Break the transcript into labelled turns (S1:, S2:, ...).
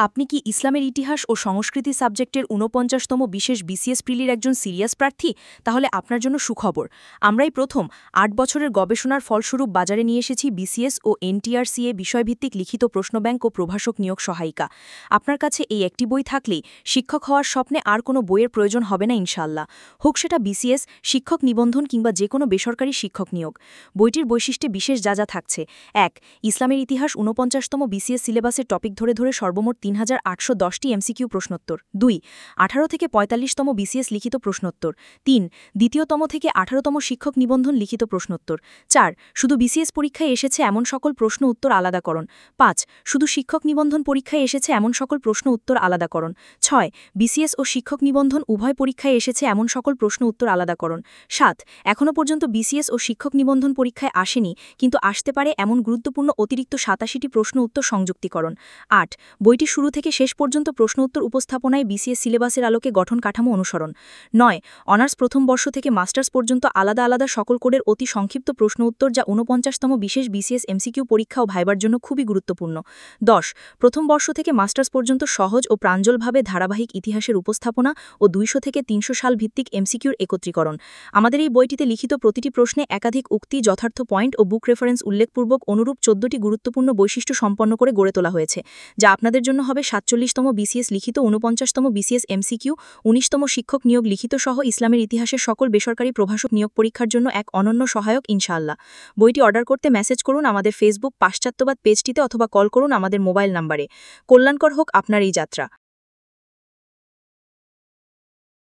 S1: আপনি কি ইসলামের ইতিহাস ও সংস্কৃতি সাবজেক্টের ৪৯তম বিশেষ বিসিএস প্রিলির একজন সিরিয়াস প্রার্থী? তাহলে আপনার জন্য সুখবর। আমরাই প্রথম ৮ বছরের গবেষণার ফলস্বরূপ বাজারে নিয়ে এসেছি বিসিএস ও এনটিআরসিএ বিষয়ভিত্তিক লিখিত প্রশ্নব্যাংক ও প্রভাষক নিয়োগ সহায়িকা। আপনার কাছে এই একটি বই থাকলেই শিক্ষক হওয়ার স্বপ্নে আর কোনো বইয়ের প্রয়োজন হবে না ইনশাল্লাহ। হোক সেটা বিসিএস, শিক্ষক নিবন্ধন কিংবা যে কোনো বেসরকারি শিক্ষক নিয়োগ। বইটির বৈশিষ্ট্যে বিশেষ যা থাকছে: ১. ইসলামের ইতিহাস ৪৯তম বিসিএস সিলেবাসের টপিক ধরে সর্বমোট ৩,৮১০টি এমসিকিউ প্রশ্নোত্তর। ২. ১৮ থেকে ৪৫তম বিসিএস লিখিত প্রশ্নোত্তর। ৩. দ্বিতীয়তম থেকে ১৮তম শিক্ষক নিবন্ধন লিখিত প্রশ্নোত্তর। ৪. শুধু বিসিএস পরীক্ষায় এসেছে এমন সকল প্রশ্ন উত্তর আলাদাকরণ। ৫. শুধু শিক্ষক নিবন্ধন পরীক্ষায় এসেছে এমন সকল প্রশ্ন উত্তর আলাদাকরণ। ৬. বিসিএস ও শিক্ষক নিবন্ধন উভয় পরীক্ষায় এসেছে এমন সকল প্রশ্ন উত্তর আলাদাকরণ। ৭. এখনও পর্যন্ত বিসিএস ও শিক্ষক নিবন্ধন পরীক্ষায় আসেনি কিন্তু আসতে পারে এমন গুরুত্বপূর্ণ অতিরিক্ত ৮৭টি প্রশ্ন উত্তর সংযুক্তিকরণ। ৮. বইটি শুরু থেকে শেষ পর্যন্ত প্রশ্ন উত্তর উপস্থাপনায় বিসিএস সিলেবাসের আলোকে গঠন কাঠামো অনুসরণ। ৯. অনার্স প্রথম বর্ষ থেকে মাস্টার্স পর্যন্ত আলাদা আলাদা সকল কোডের অতি সংক্ষিপ্ত প্রশ্ন উত্তর, যা ৪৯তম বিশেষ বিসিএস এমসিকিউ পরীক্ষা ও ভাইবার জন্য খুবই গুরুত্বপূর্ণ। ১০. প্রথম বর্ষ থেকে মাস্টার্স পর্যন্ত সহজ ও প্রাঞ্জলভাবে ধারাবাহিক ইতিহাসের উপস্থাপনা ও ২০০ থেকে ৩০০ সাল ভিত্তিক এমসিকিউর একত্রীকরণ। আমাদের এই বইটিতে লিখিত প্রতিটি প্রশ্নে একাধিক উক্তি, যথার্থ পয়েন্ট ও বুক রেফারেন্স উল্লেখপূর্বক অনুরূপ ১৪টি গুরুত্বপূর্ণ বৈশিষ্ট্য সম্পন্ন করে গড়ে তোলা হয়েছে, যা আপনাদের জন্য হবে ৪৭তম বিসিএস লিখিত, ৪৯তম বিসিএস এমসিকিউ, ১৯তম শিক্ষক নিয়োগ লিখিত সহ ইসলামের ইতিহাসের সকল বেসরকারি প্রভাষক নিয়োগ পরীক্ষার জন্য এক অনন্য সহায়ক ইনশাআল্লাহ। বইটি অর্ডার করতে মেসেজ করুন আমাদের ফেসবুক পাশ্চাত্যবাদ পেজটিতে অথবা কল করুন আমাদের মোবাইল নম্বরে। কল্যাণকর হোক আপনার এই যাত্রা।